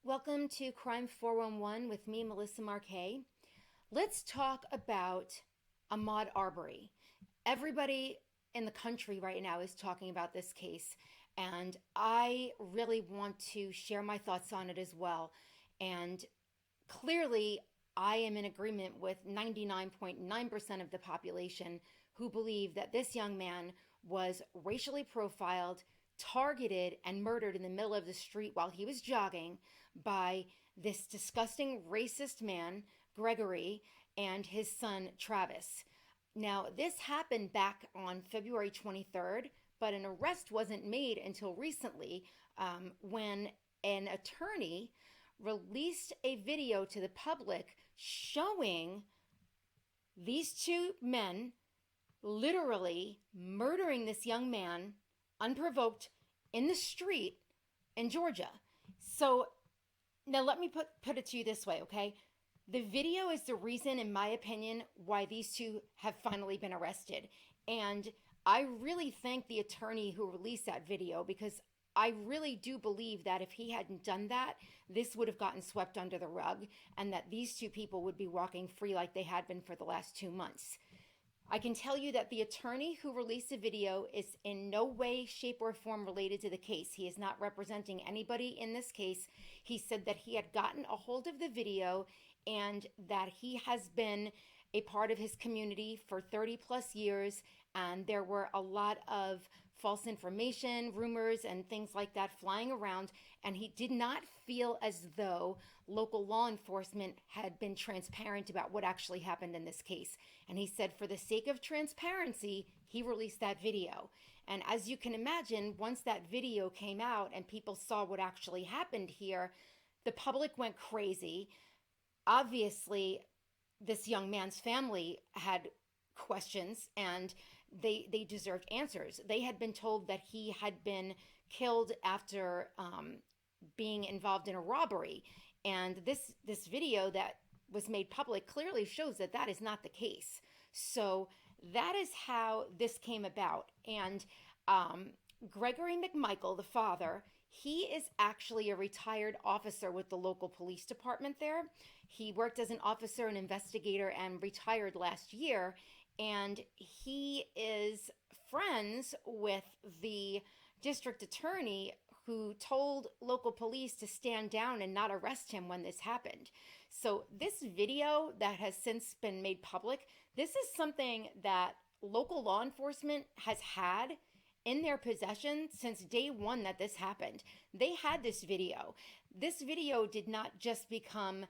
Welcome to Crime 411 with me, Melissa Marquet. Let's talk about Ahmaud Arbery. Everybody in the country right now is talking about this case, and I really want to share my thoughts on it as well. And clearly, I am in agreement with 99.9% of the population who believe that this young man was racially profiled, targeted, and murdered in the middle of the street while he was jogging by this disgusting racist man, Gregory, and his son, Travis. Now, this happened back on February 23rd, but an arrest wasn't made until recently when an attorney released a video to the public showing these two men literally murdering this young man unprovoked in the street in Georgia. So now let me put it to you this way, okay? The video is the reason, in my opinion, why these two have finally been arrested. And I really thank the attorney who released that video because I really do believe that if he hadn't done that, this would have gotten swept under the rug and that these two people would be walking free like they had been for the last 2 months. I can tell you that the attorney who released the video is in no way, shape, or form related to the case. He is not representing anybody in this case. He said that he had gotten a hold of the video and that he has been a part of his community for 30 plus years, and there were a lot of false information, rumors, and things like that flying around, and he did not feel as though local law enforcement had been transparent about what actually happened in this case. And he said for the sake of transparency, he released that video. And as you can imagine, once that video came out and people saw what actually happened here, the public went crazy. Obviously, this young man's family had questions and they deserved answers. They had been told that he had been killed after being involved in a robbery, and this video that was made public clearly shows that that is not the case. So that is how this came about. And Gregory McMichael, the father, he is actually a retired officer with the local police department there. He worked as an officer and investigator and retired last year. And he is friends with the district attorney who told local police to stand down and not arrest him when this happened. So this video that has since been made public, this is something that local law enforcement has had in their possession since day one that this happened. They had this video. This video did not just become,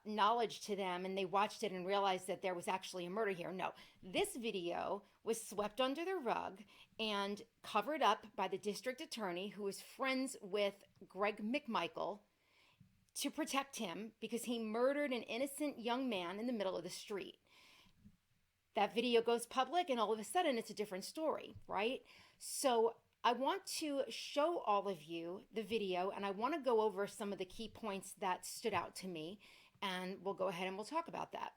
knowledge to them and they watched it and realized that there was actually a murder here. No, this video was swept under the rug and covered up by the district attorney who was friends with Greg McMichael to protect him because he murdered an innocent young man in the middle of the street. That video goes public and all of a sudden it's a different story, right? So I want to show all of you the video and I want to go over some of the key points that stood out to me, and we'll go ahead and we'll talk about that.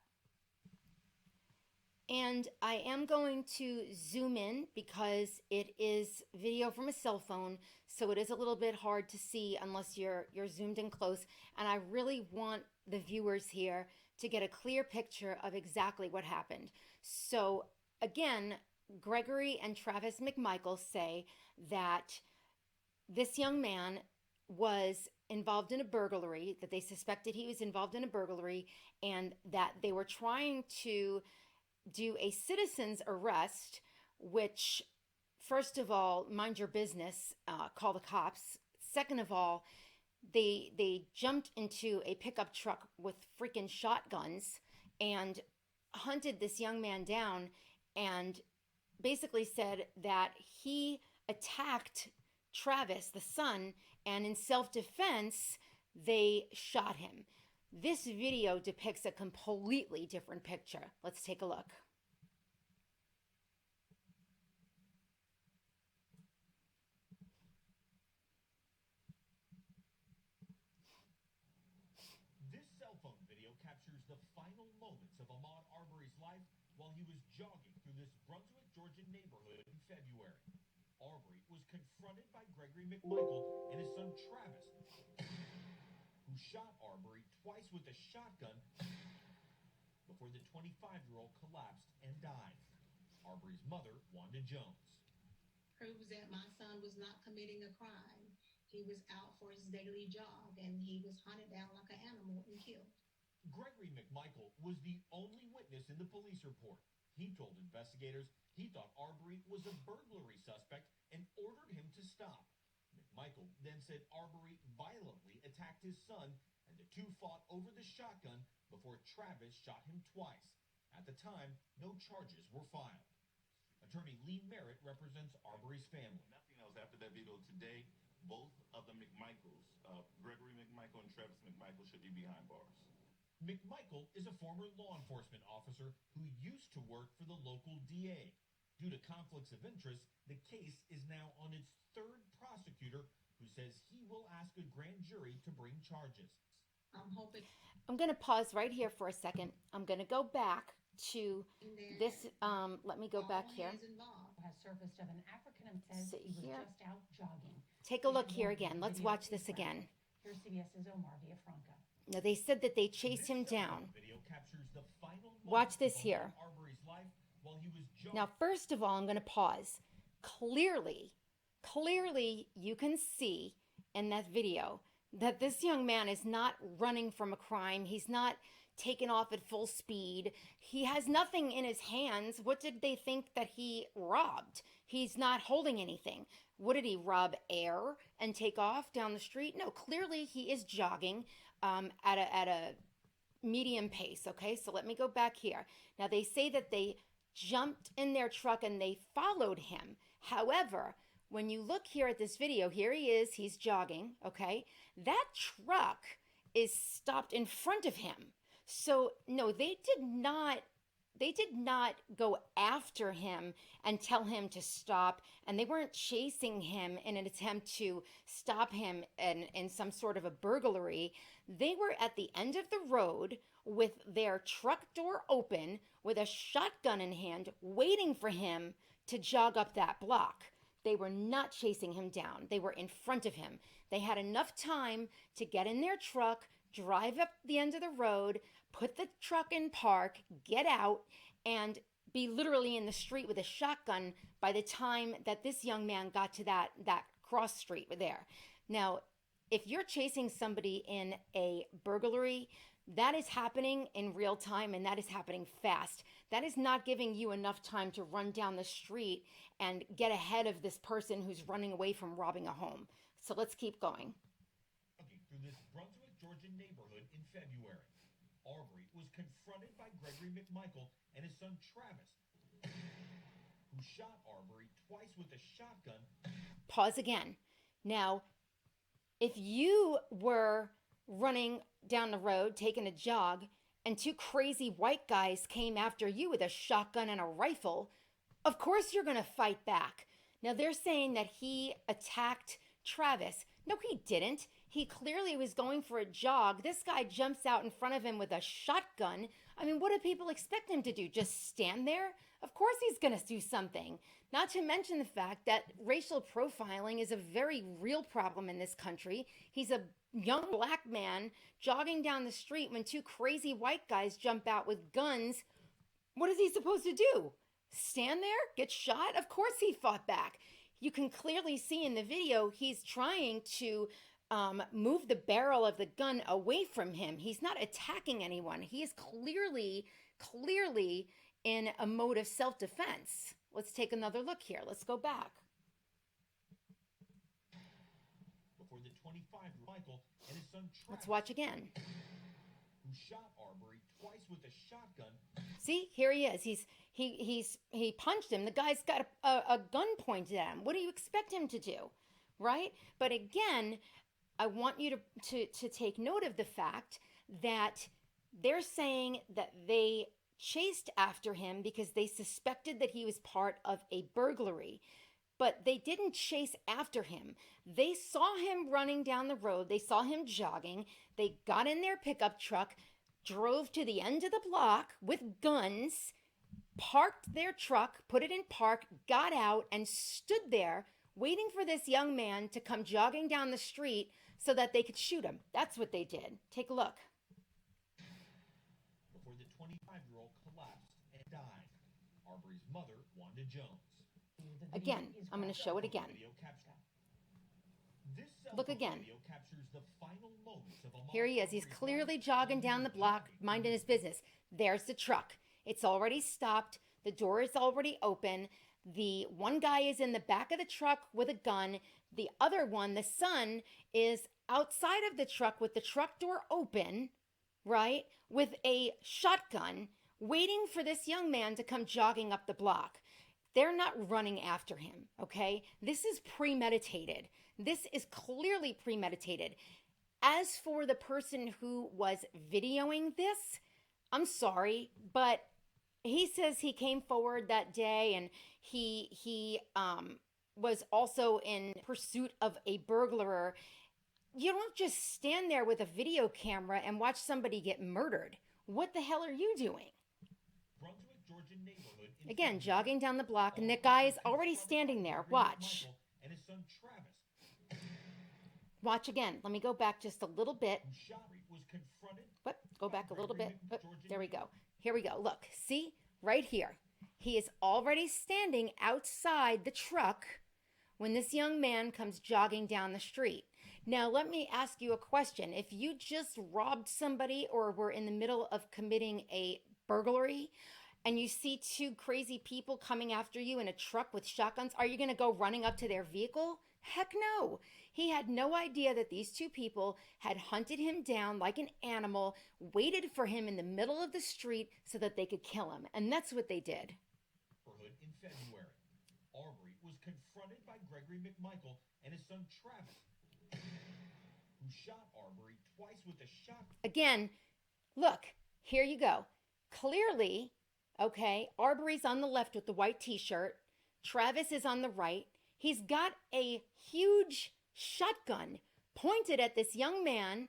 And I am going to zoom in because it is video from a cell phone, so it is a little bit hard to see unless you're zoomed in close, and I really want the viewers here to get a clear picture of exactly what happened. So again, Gregory and Travis McMichael say that this young man was involved in a burglary, that they suspected he was involved in a burglary, and that they were trying to do a citizen's arrest, which, first of all, mind your business, call the cops. Second of all, they jumped into a pickup truck with freaking shotguns and hunted this young man down and basically said that he attacked Travis, the son, and in self-defense, they shot him. This video depicts a completely different picture. Let's take a look. This cell phone video captures the final moments of Ahmaud Arbery's life while he was jogging through this Brunswick, Georgia neighborhood in February. Arbery was confronted by Gregory McMichael and his son Travis. twice with a shotgun before the 25-year-old collapsed and died. Arbery's mother, Wanda Jones. Proves that my son was not committing a crime. He was out for his daily jog and he was hunted down like an animal and killed. Gregory McMichael was the only witness in the police report. He told investigators he thought Arbery was a burglary suspect and ordered him to stop. McMichael then said Arbery violently attacked his son, and the two fought over the shotgun before Travis shot him twice. At the time, no charges were filed. Attorney Lee Merritt represents Arbery's family. Nothing else after that video today. Both of the McMichaels, Gregory McMichael and Travis McMichael, should be behind bars. McMichael is a former law enforcement officer who used to work for the local DA. Due to conflicts of interest, the case is now on its third prosecutor, who says he will ask a grand jury to bring charges. I'm hoping I'm going to pause right here for a second. I'm going to go back to that this. Let me go back all here. hands involved. Has surfaced of an African who says See he was here. just out jogging. Take a look Here's here the again. Let's video watch this is again. Here's CBS's Omar Villafranca. Now, they said that they chased him This cell down. phone video captures the final Watch moments this of here. Ahmaud Arbery's life while he was jogging. Now, first of all, I'm going to pause. Clearly, you can see in that video that this young man is not running from a crime. He's not taken off at full speed. He has nothing in his hands. What did they think that he robbed? He's not holding anything. What did he rob? Air and take off down the street? No, clearly he is jogging at a medium pace. Okay, so let me go back here. Now, they say that they jumped in their truck and they followed him. However, when you look here at this video, here he is, he's jogging, okay? That truck is stopped in front of him. So, no, they did not go after him and tell him to stop, and they weren't chasing him in an attempt to stop him in some sort of a burglary. They were at the end of the road with their truck door open, with a shotgun in hand, waiting for him to jog up that block. They were not chasing him down. They were in front of him. They had enough time to get in their truck, drive up the end of the road, put the truck in park, get out, and be literally in the street with a shotgun by the time that this young man got to that cross street there. Now, if you're chasing somebody in a burglary, that is happening in real time, and that is happening fast. That is not giving you enough time to run down the street and get ahead of this person who's running away from robbing a home. So let's keep going. Jogging through this Brunswick, Georgia neighborhood in February. Arbery was confronted by Gregory McMichael and his son Travis, who shot Arbery twice with a shotgun. Pause again. Now, if you were running down the road, taking a jog, and two crazy white guys came after you with a shotgun and a rifle, of course you're going to fight back. Now, they're saying that he attacked Travis. No, he didn't. He clearly was going for a jog. This guy jumps out in front of him with a shotgun. I mean, what do people expect him to do? Just stand there? Of course he's going to do something. Not to mention the fact that racial profiling is a very real problem in this country. He's a young black man jogging down the street when two crazy white guys jump out with guns. What is he supposed to do? Stand there? Get shot? Of course he fought back. You can clearly see in the video he's trying to move the barrel of the gun away from him. He's not attacking anyone. He is clearly in a mode of self-defense. Let's take another look here. Let's go back. Before the 25-year-old Michael and his son Travis, Let's watch again. who shot Arbery twice with a shotgun. See, here he is. He punched him. The guy's got a gun pointed at him. What do you expect him to do, right? But again, I want you to take note of the fact that they're saying that they chased after him because they suspected that he was part of a burglary. But they didn't chase after him. They saw him running down the road. They saw him jogging. They got in their pickup truck, drove to the end of the block with guns, parked their truck, put it in park, got out, and stood there waiting for this young man to come jogging down the street so that they could shoot him. That's what they did. Take a look. 25-year-old collapsed and died. Arbery's mother, Wanda Jones. The video Again, is I'm going to graphic. show it again. This cell Look phone again. video captures the final moments of Ahmaud Here he is. He's Arbery's clearly life jogging when he down the was block, jogging. minding his business. There's the truck. It's already stopped. The door is already open. The one guy is in the back of the truck with a gun. The other one, the son, is outside of the truck with the truck door open, right, with a shotgun, waiting for this young man to come jogging up the block. They're not running after him, okay? This is premeditated. This is clearly premeditated. As for the person who was videoing this, I'm sorry, but he says he came forward that day and he was also in pursuit of a burglar. You don't just stand there with a video camera and watch somebody get murdered. What the hell are you doing? Brunswick, Georgia neighborhood in Again, February. jogging down the block, and the guy is already standing there. Watch. And his son Travis, Watch again. Let me go back just a little bit. who shot was confronted. What? Go back a little bit. Georgia There we go. Here we go. Look, see? Right here. He is already standing outside the truck when this young man comes jogging down the street. Now, let me ask you a question. If you just robbed somebody or were in the middle of committing a burglary and you see two crazy people coming after you in a truck with shotguns, are you going to go running up to their vehicle? Heck no. He had no idea that these two people had hunted him down like an animal, waited for him in the middle of the street so that they could kill him. And that's what they did. Neighborhood in February. Arbery was confronted by Gregory McMichael and his son Travis, who shot Arbery twice with a shotgun. Again, look, here you go. Clearly, okay, Arbery's on the left with the white t-shirt. Travis is on the right. He's got a huge shotgun pointed at this young man,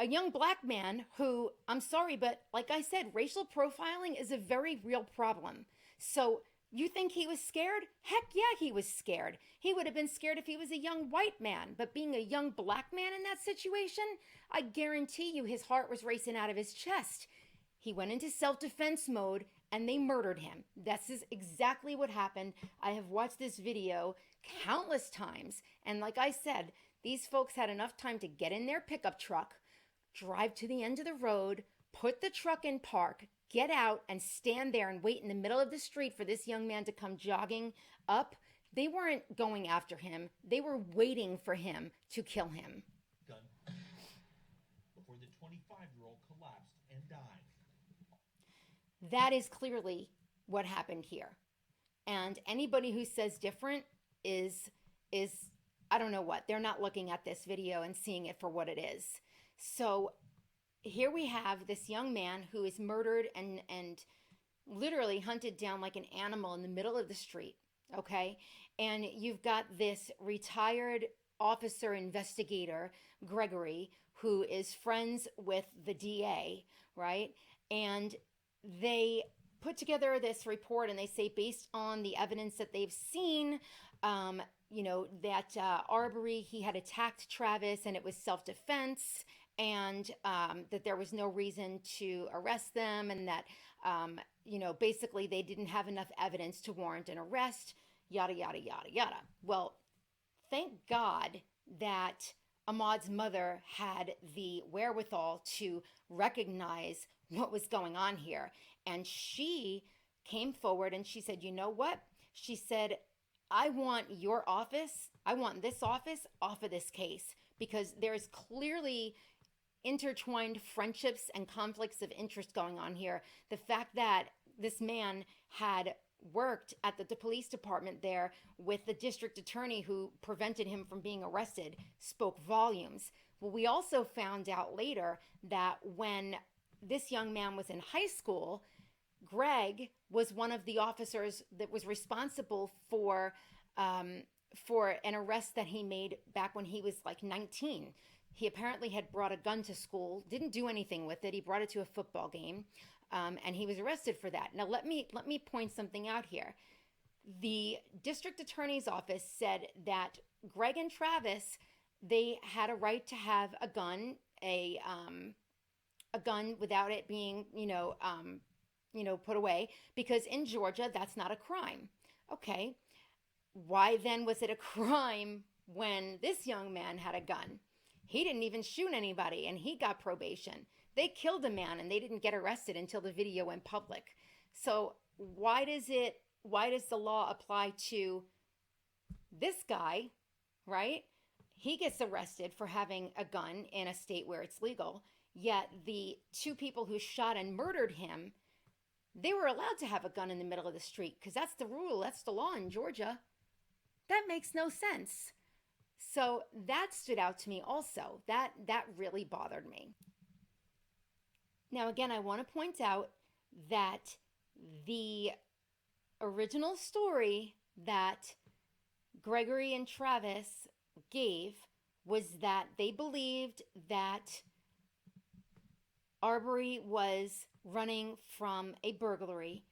a young black man who, I'm sorry, but like I said, racial profiling is a very real problem. So you think he was scared? Heck yeah, he was scared. He would have been scared if he was a young white man. But being a young black man in that situation, I guarantee you his heart was racing out of his chest. He went into self-defense mode and they murdered him. This is exactly what happened. I have watched this video countless times. And like I said, these folks had enough time to get in their pickup truck, drive to the end of the road, put the truck in park, get out and stand there and wait in the middle of the street for this young man to come jogging up. They weren't going after him. They were waiting for him to kill him. Gun before the 25-year-old collapsed and died. That is clearly what happened here. And anybody who says different is I don't know what. They're not looking at this video and seeing it for what it is. So here we have this young man who is murdered and literally hunted down like an animal in the middle of the street, okay? And you've got this retired officer investigator, Gregory, who is friends with the DA, right? And they put together this report and they say based on the evidence that they've seen, that Arbery, he had attacked Travis and it was self-defense, and that there was no reason to arrest them, and that, basically they didn't have enough evidence to warrant an arrest, yada, yada, yada, yada. Well, thank God that Ahmaud's mother had the wherewithal to recognize what was going on here. And she came forward and she said, you know what? She said, I want your office, I want this office off of this case, because there's clearly intertwined friendships and conflicts of interest going on here. The fact that this man had worked at the police department there with the district attorney who prevented him from being arrested spoke volumes. Well, we also found out later that when this young man was in high school, Greg was one of the officers that was responsible for an arrest that he made back when he was like 19. He apparently had brought a gun to school, didn't do anything with it. He brought it to a football game, and he was arrested for that. Now, let me point something out here. The district attorney's office said that Greg and Travis, they had a right to have a gun, a gun without it being, put away, because in Georgia, that's not a crime. Okay, why then was it a crime when this young man had a gun? He didn't even shoot anybody and he got probation. They killed a man and they didn't get arrested until the video went public. So why does the law apply to this guy, right? He gets arrested for having a gun in a state where it's legal, yet the two people who shot and murdered him, they were allowed to have a gun in the middle of the street because that's the rule, that's the law in Georgia. That makes no sense. So that stood out to me also. That really bothered me. Now again, I want to point out that the original story that Gregory and Travis gave was that they believed that Arbery was running from a burglary.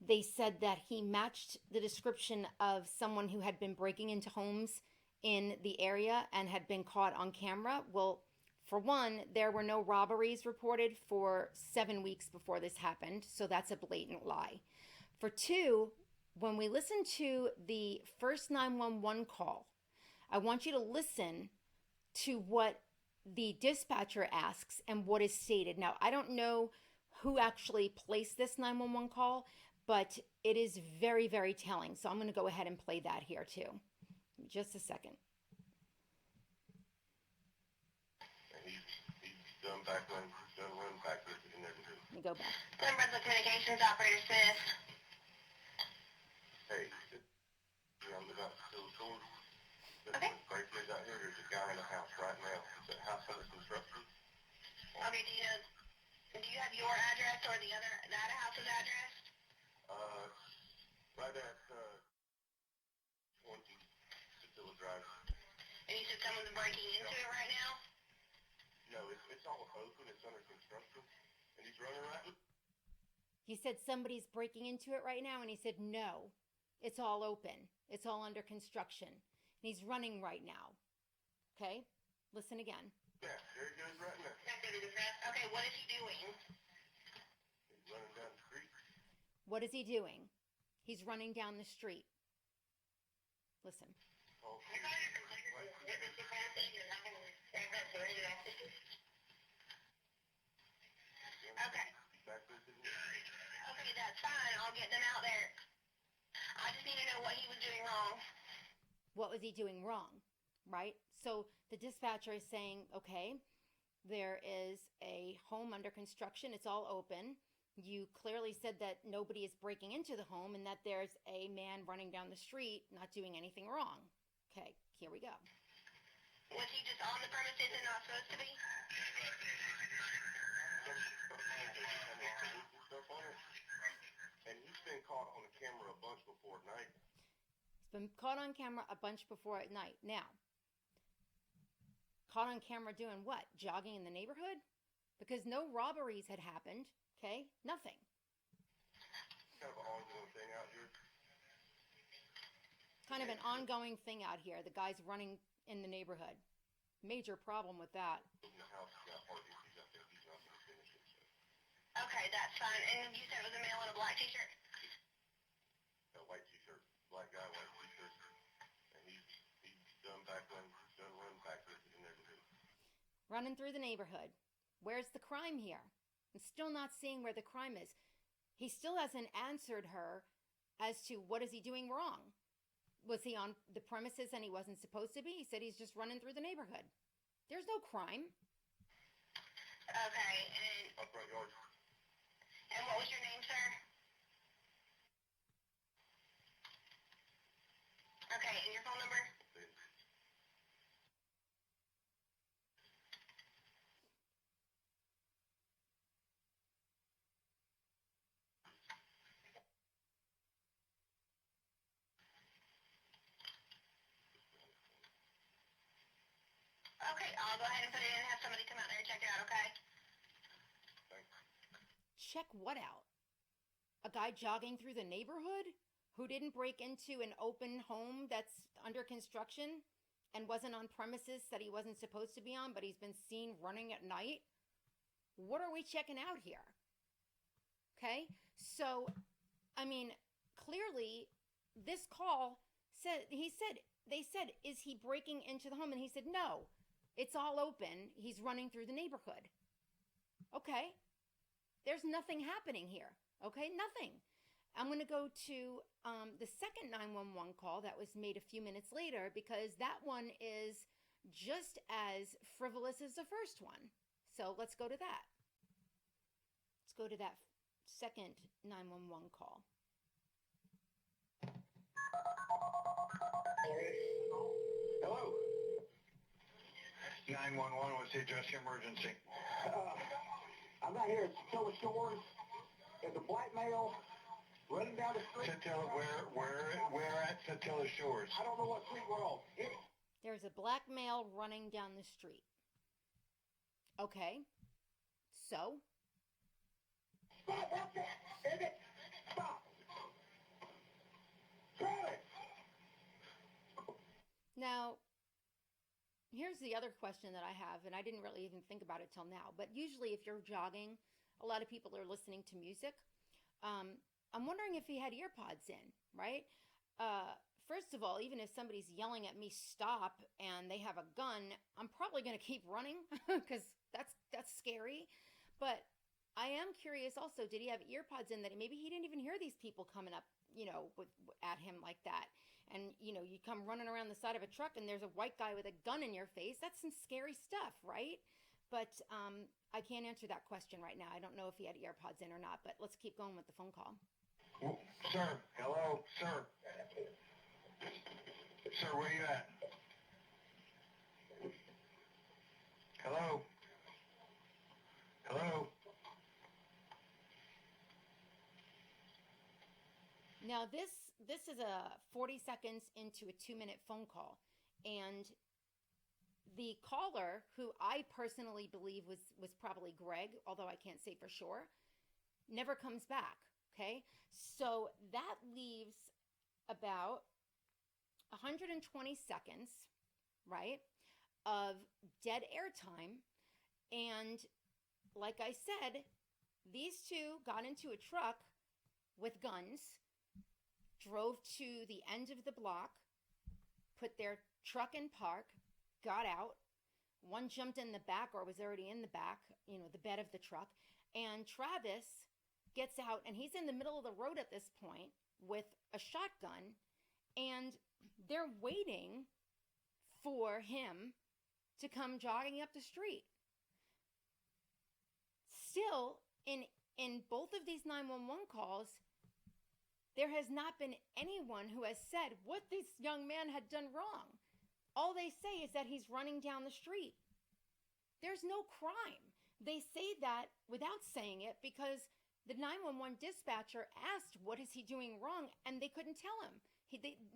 They said that he matched the description of someone who had been breaking into homes in the area and had been caught on camera. Well, for one, there were no robberies reported for 7 weeks before this happened, so that's a blatant lie. For two, when we listen to the first 911 call, I want you to listen to what the dispatcher asks and what is stated. Now, I don't know who actually placed this 911 call, but it is very, very telling. So I'm going to go ahead and play that here too. Just a second. He's done back when he's done run backwards in everything. Let me go back. Brunswick Communications Operator Smith. Hey, I'm about to still tour. Okay. Right place out here, there's a guy in a house right now. Is that house under construction? Okay, do you have your address or that house's address? Right at 20 Priscilla Drive. And you said someone's breaking into it right now? No, it's all open. It's under construction, and he's running right. You said somebody's breaking into it right now, and he said no. It's all open. It's all under construction. And he's running right now. Okay? Listen again. Yeah, there he goes right now. Okay, what is he doing? He's running down the street. What is he doing? He's running down the street. Listen. Oh, Okay. Okay, that's fine. I'll get them out there. I just need to know what he was doing wrong. What was he doing wrong? Right? So the dispatcher is saying, okay, there is a home under construction. It's all open. You clearly said that nobody is breaking into the home and that there's a man running down the street not doing anything wrong. Okay, here we go. Was he just on the premises and not supposed to be? And he's been caught on the camera a bunch before at night. He's been caught on camera a bunch before at night. Now, caught on camera doing what? Jogging in the neighborhood? Because no robberies had happened. Okay? Nothing. Kind of an ongoing thing out here. Kind of an ongoing thing out here. The guy's running in the neighborhood. Major problem with that. In the house, he's got heart issues. I think he's not going to finish it. So. Okay, that's fine. And you said it was a male in a black t-shirt? A white t-shirt, black guy, white t-shirt. And he's done back when he's done run backwards in everything. Running through the neighborhood. Where's the crime here? I'm still not seeing where the crime is. He still hasn't answered her as to what is he doing wrong. Was he on the premises and he wasn't supposed to be? He said he's just running through the neighborhood. There's no crime. Okay, Up front yard. and what was your name, sir? Okay, and your phone number? Okay, I'll go ahead and put it in and have somebody come out there and check it out, okay? Thanks. Check what out? A guy jogging through the neighborhood who didn't break into an open home that's under construction and wasn't on premises that he wasn't supposed to be on, but he's been seen running at night? what are we checking out here? Okay, so I mean, clearly this call said, they said, is he breaking into the home? And he said, no, it's all open. He's running through the neighborhood. Okay, there's nothing happening here. Okay, nothing. I'm going to go to the second 911 call that was made a few minutes later, because that one is just as frivolous as the first one. So let's go to that. Let's go to that second 911 call. Hello. 911, what's the address of emergency? I'm out here at Satilla Shores. There's a black male running down the street. Satilla, where at Satilla Shores? I don't know what street we're on. There's a black male running down the street. Okay, so? Stop, that's it. Is it? Stop. Travis. Now, here's the other question that I have, and I didn't really even think about it till now, but usually if you're jogging, a lot of people are listening to music. I'm wondering if he had ear pods in, right? First of all, even if somebody's yelling at me, stop, and they have a gun, I'm probably going to keep running because that's scary. But I am curious also, did he have ear pods in that maybe he didn't even hear these people coming up, at him like that? And, you come running around the side of a truck and there's a white guy with a gun in your face. That's some scary stuff, right? But I can't answer that question right now. I don't know if he had ear pods in or not, but let's keep going with the phone call. Sir, hello, sir. Sir, where you at? Hello? Hello? Now, this is a 40 seconds into a 2-minute phone call, and the caller, who I personally believe was probably Greg, although I can't say for sure, never comes back, okay? So that leaves about 120 seconds, right, of dead air time. And like I said, these two got into a truck with guns, drove to the end of the block, put their truck in park, got out. One jumped in the back or was already in the back, the bed of the truck. And Travis gets out, and he's in the middle of the road at this point with a shotgun, and they're waiting for him to come jogging up the street. Still, in both of these 911 calls, there has not been anyone who has said what this young man had done wrong. All they say is that he's running down the street. There's no crime. They say that without saying it because the 911 dispatcher asked, what is he doing wrong? And they couldn't tell him.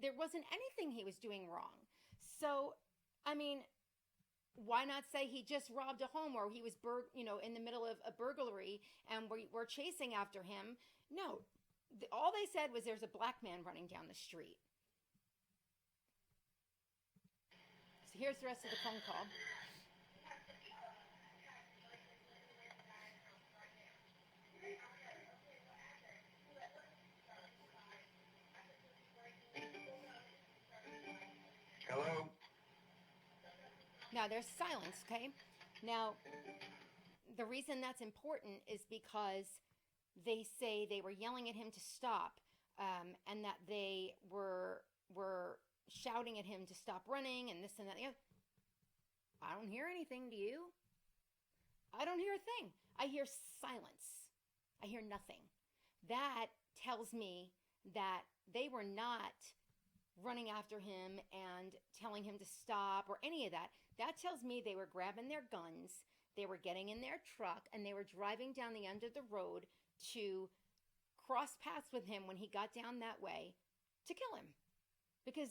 There wasn't anything he was doing wrong. So, I mean, why not say he just robbed a home, or he was in the middle of a burglary and we're chasing after him? No. All they said was there's a black man running down the street. So here's the rest of the phone call. Hello? Now there's silence, okay? Now, the reason that's important is because they say they were yelling at him to stop, and that they were shouting at him to stop running and this and that. I don't hear anything, do you? I don't hear a thing. I hear silence. I hear nothing. That tells me that they were not running after him and telling him to stop or any of that. That tells me they were grabbing their guns, they were getting in their truck, and they were driving down the end of the road to cross paths with him when he got down that way to kill him. Because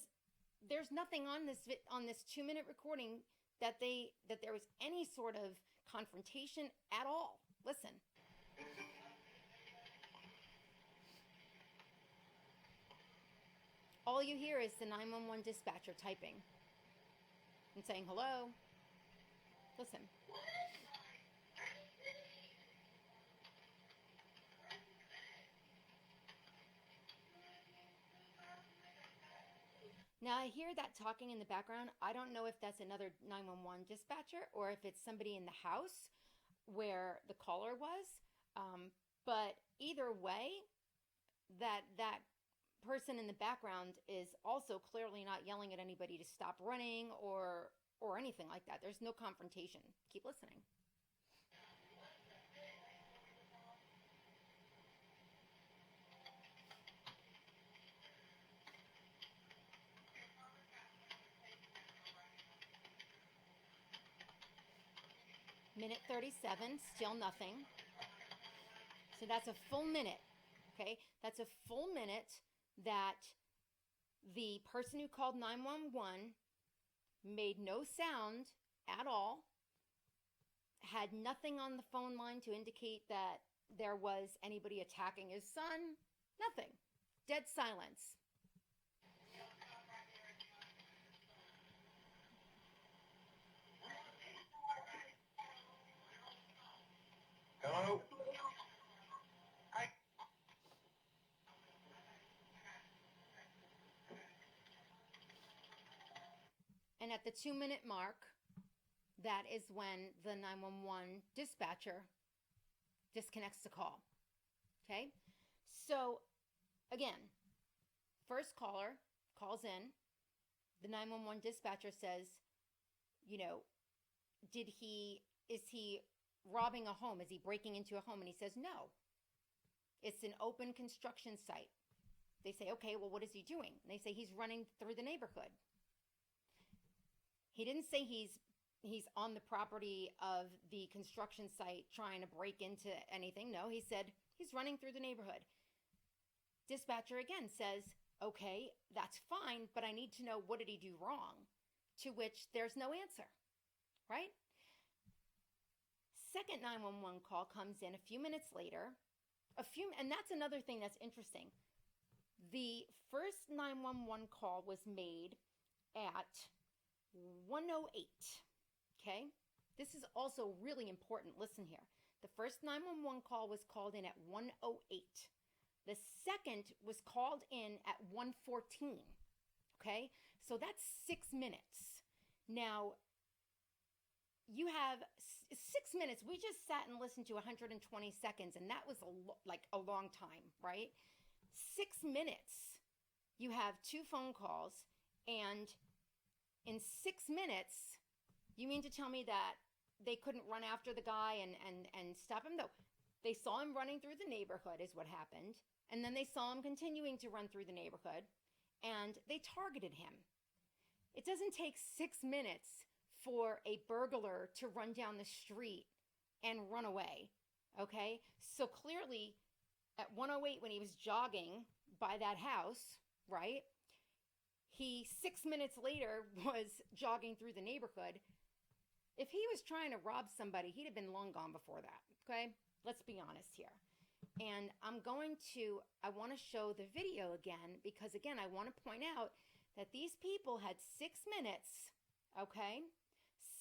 there's nothing on this 2-minute recording that there was any sort of confrontation at all. Listen. All you hear is the 911 dispatcher typing and saying hello. Listen. Now, I hear that talking in the background. I don't know if that's another 911 dispatcher or if it's somebody in the house where the caller was. But either way, that person in the background is also clearly not yelling at anybody to stop running or anything like that. There's no confrontation. Keep listening. Minute 37, still nothing. So that's a full minute, okay? That's a full minute that the person who called 911 made no sound at all, had nothing on the phone line to indicate that there was anybody attacking his son, nothing. Dead silence. Hello? And at the 2-minute mark, that is when the 911 dispatcher disconnects the call. Okay? So, again, first caller calls in. The 911 dispatcher says, is he robbing a home? Is he breaking into a home? And he says, no. It's an open construction site. They say, okay, well, what is he doing? And they say he's running through the neighborhood. He didn't say he's on the property of the construction site trying to break into anything. No, he said he's running through the neighborhood. Dispatcher again says, okay, that's fine, but I need to know, what did he do wrong? To which there's no answer, right? Second 911 call comes in a few minutes later. And that's another thing that's interesting. The first 911 call was made at 1:08. Okay? This is also really important. Listen here. The first 911 call was called in at 1:08. The second was called in at 1:14. Okay? So that's 6 minutes. Now, you have 6 minutes. We just sat and listened to 120 seconds, and that was a long time, right? 6 minutes. You have 2 phone calls, and in 6 minutes, you mean to tell me that they couldn't run after the guy and stop him? No. They saw him running through the neighborhood is what happened. And then they saw him continuing to run through the neighborhood, and they targeted him. It doesn't take 6 minutes for a burglar to run down the street and run away, okay? So clearly, at 1:08 when he was jogging by that house, right, he 6 minutes later was jogging through the neighborhood. If he was trying to rob somebody, he'd have been long gone before that, okay? Let's be honest here. And I want to show the video again, because again, I want to point out that these people had 6 minutes, okay?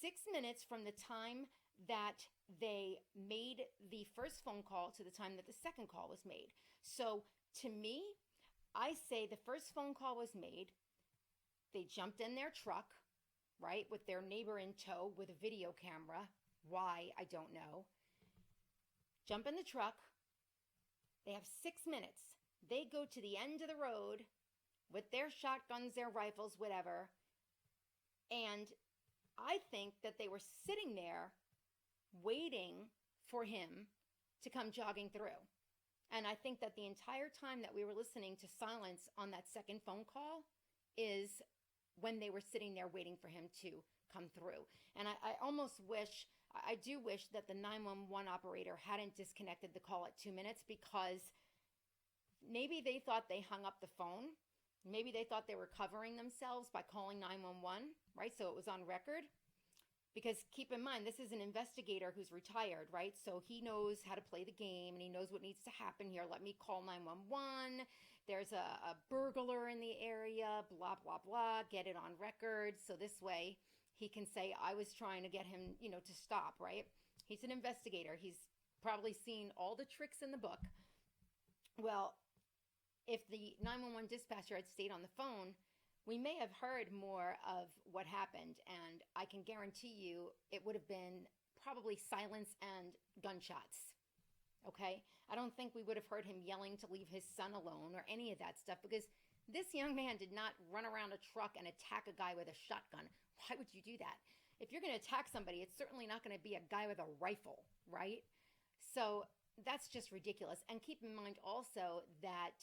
6 minutes from the time that they made the first phone call to the time that the second call was made. So to me, I say the first phone call was made. They jumped in their truck, right, with their neighbor in tow with a video camera. Why, I don't know. Jump in the truck. They have 6 minutes. They go to the end of the road with their shotguns, their rifles, whatever. And I think that they were sitting there waiting for him to come jogging through. And I think that the entire time that we were listening to silence on that second phone call is when they were sitting there waiting for him to come through. And I do wish that the 911 operator hadn't disconnected the call at 2 minutes, because maybe they thought they hung up the phone. Maybe they thought they were covering themselves by calling 911, right? So it was on record. Because keep in mind, this is an investigator who's retired, right? So he knows how to play the game, and he knows what needs to happen here. Let me call 911. There's a burglar in the area, blah, blah, blah. Get it on record. So this way he can say, I was trying to get him, to stop, right? He's an investigator. He's probably seen all the tricks in the book. Well, if the 911 dispatcher had stayed on the phone, we may have heard more of what happened, and I can guarantee you it would have been probably silence and gunshots. Okay? I don't think we would have heard him yelling to leave his son alone or any of that stuff, because this young man did not run around a truck and attack a guy with a shotgun. Why would you do that? If you're going to attack somebody, it's certainly not going to be a guy with a rifle, right? So that's just ridiculous. And keep in mind also that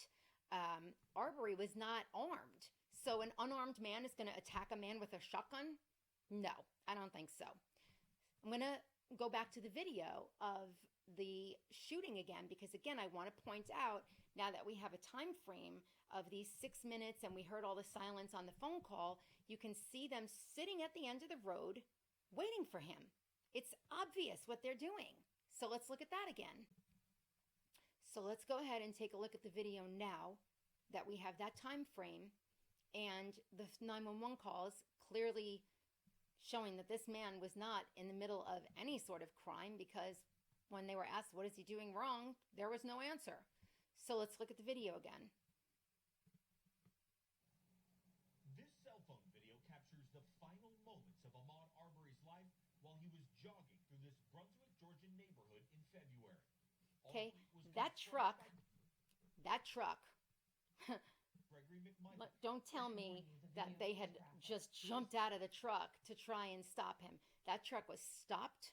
Arbery was not armed. So an unarmed man is going to attack a man with a shotgun? No, I don't think so. I'm going to go back to the video of the shooting again, because again, I want to point out, now that we have a time frame of these 6 minutes and we heard all the silence on the phone call, you can see them sitting at the end of the road waiting for him. It's obvious what they're doing. So let's look at that again. So let's go ahead and take a look at the video now that we have that time frame and the 911 calls clearly showing that this man was not in the middle of any sort of crime, because when they were asked, what is he doing wrong, there was no answer. So let's look at the video again. This cell phone video captures the final moments of Ahmaud Arbery's life while he was jogging through this Brunswick, Georgia neighborhood in February. Okay, Arbery was that truck, Gregory McMichael. don't tell me that they had just jumped out of the truck to try and stop him. That truck was stopped.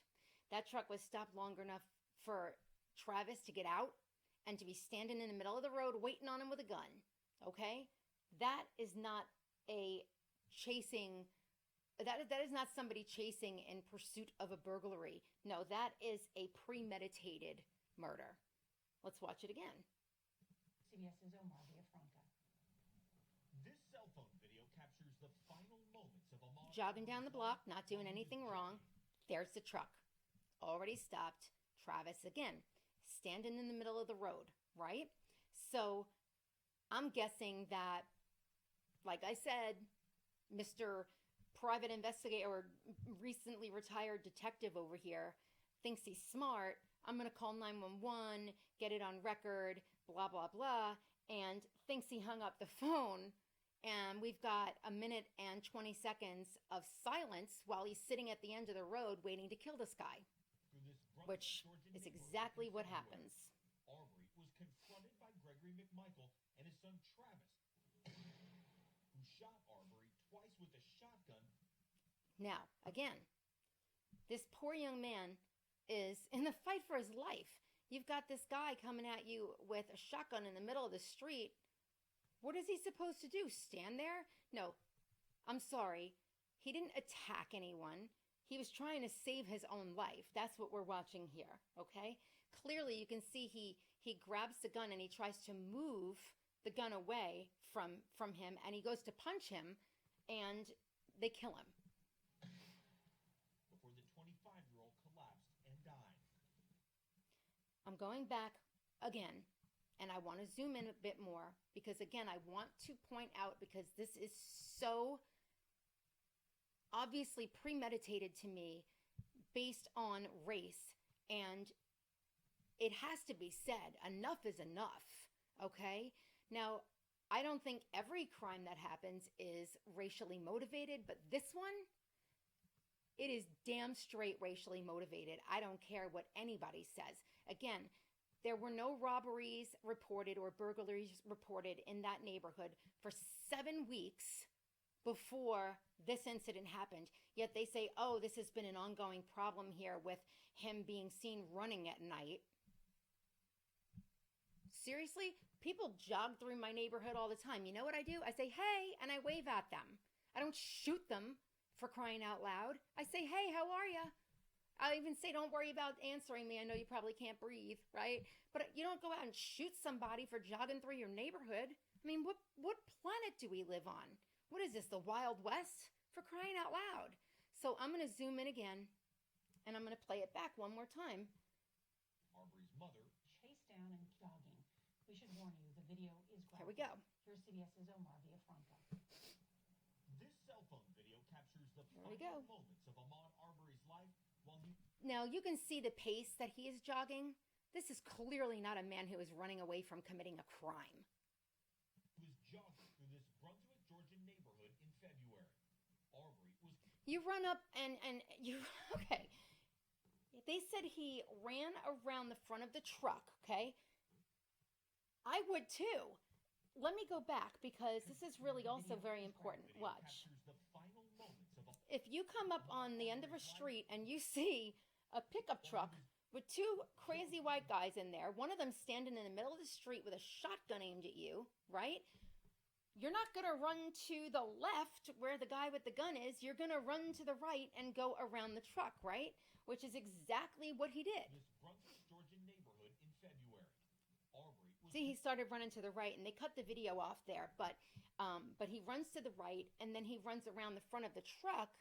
That truck was stopped long enough for Travis to get out and to be standing in the middle of the road waiting on him with a gun. Okay? That is not a chasing, that is not somebody chasing in pursuit of a burglary. No, that is a premeditated murder. Let's watch it again. CBS's Omar Villafranca. This cell phone video captures the final moments of Ahmaud Jogging down the block, Arbery's not life doing while he was anything wrong. jogging. There's the truck. Already stopped. Travis again, standing in the middle of the road, right? So I'm guessing that, like I said, Mr. Private Investigator or recently retired detective over here thinks he's smart. I'm going to call 911, get it on record, blah, blah, blah, and thinks he hung up the phone. And we've got a minute and 20 seconds of silence while he's sitting at the end of the road waiting to kill this guy, Through this Brunswick, which Georgia is neighborhood exactly in what February. happens. Arbery was confronted by Gregory McMichael and his son Travis, who shot Arbery twice with a shotgun. Now, again, this poor young man is in the fight for his life. You've got this guy coming at you with a shotgun in the middle of the street. What is he supposed to do? Stand there? No, I'm sorry. He didn't attack anyone. He was trying to save his own life. That's what we're watching here, okay? Clearly, you can see he grabs the gun and he tries to move the gun away from him, and he goes to punch him, and they kill him. Before the 25-year-old collapsed and died. I'm going back again, and I want to zoom in a bit more because, again, I want to point out, because this is so obviously premeditated to me based on race, and it has to be said, enough is enough, okay? Now, I don't think every crime that happens is racially motivated, but this one, it is damn straight racially motivated. I don't care what anybody says. Again, there were no robberies reported or burglaries reported in that neighborhood for 7 weeks before this incident happened. Yet they say, oh, this has been an ongoing problem here with him being seen running at night. Seriously? People jog through my neighborhood all the time. You know what I do? I say, hey, and I wave at them. I don't shoot them, for crying out loud. I say, hey, how are you? I even say, don't worry about answering me. I know you probably can't breathe, right? But you don't go out and shoot somebody for jogging through your neighborhood. I mean, what planet do we live on? What is this, the Wild West? For crying out loud. So I'm going to zoom in again, and I'm going to play it back one more time. Arbery's mother. Chased down and jogging. We should warn you, the video is graphic. Here we go. Here's CBS's Omar Villafranca. This cell phone video captures the There we final go. moments of Ahmaud Arbery's life while he Now, you can see the pace that he is jogging. This is clearly not a man who is running away from committing a crime. was jogging through this Brunswick, Georgia neighborhood You run up and you okay. They said he ran around the front of the truck, okay? I would too. Let me go back because this is really also very important. Watch. If you come up on the end of a street and you see a pickup truck with two crazy white guys in there, one of them standing in the middle of the street with a shotgun aimed at you, right? You're not going to run to the left where the guy with the gun is. You're going to run to the right and go around the truck, right? Which is exactly what he did. See, he started running to the right, and they cut the video off there, but he runs to the right, and then he runs around the front of the truck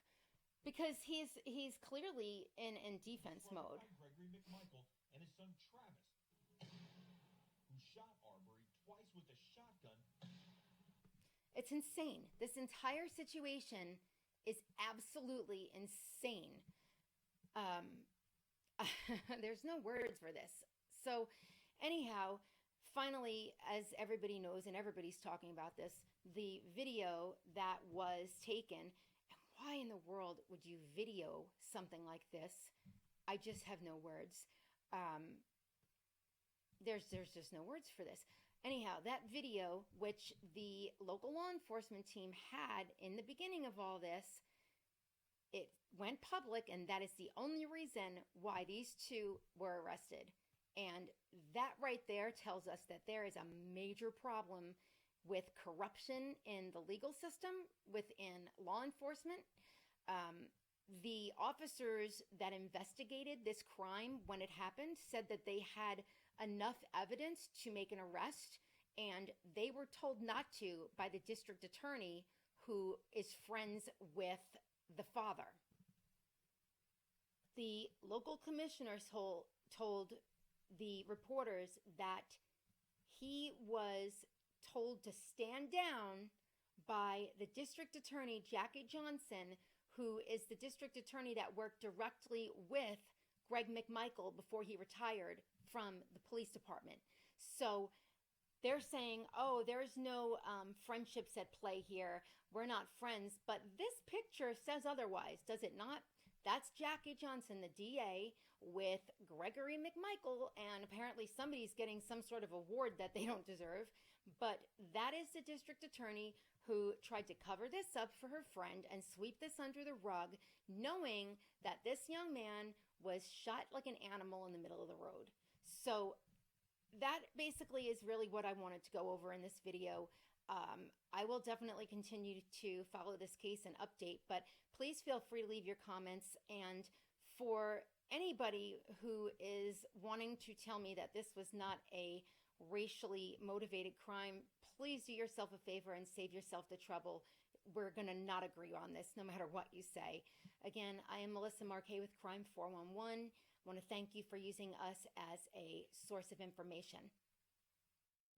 because he's clearly in defense mode. Gregory McMichael and his son Travis, who shot Arbery twice with a shotgun. It's insane. This entire situation is absolutely insane. There's no words for this. So, anyhow, finally, as everybody knows and everybody's talking about this, the video that was taken, and why in the world would you video something like this? I just have no words. There's just no words for this. Anyhow, that video, which the local law enforcement team had in the beginning of all this, it went public, and that is the only reason why these two were arrested. And that right there tells us that there is a major problem with corruption in the legal system, within law enforcement. The officers that investigated this crime when it happened said that they had enough evidence to make an arrest, and they were told not to by the district attorney, who is friends with the father. The local commissioner told the reporters that he was told to stand down by the district attorney, Jackie Johnson, who is the district attorney that worked directly with Greg McMichael before he retired from the police department. So they're saying, oh, there's no friendships at play here. We're not friends. But this picture says otherwise, does it not? That's Jackie Johnson, the DA, with Gregory McMichael, and apparently somebody's getting some sort of award that they don't deserve. But that is the district attorney who tried to cover this up for her friend and sweep this under the rug, knowing that this young man was shot like an animal in the middle of the road. So that basically is really what I wanted to go over in this video. I will definitely continue to follow this case and update, but please feel free to leave your comments. And for anybody who is wanting to tell me that this was not a racially motivated crime, please do yourself a favor and save yourself the trouble. We're going to not agree on this, no matter what you say. Again, I am Melissa Marquet with Crime 411. I want to thank you for using us as a source of information.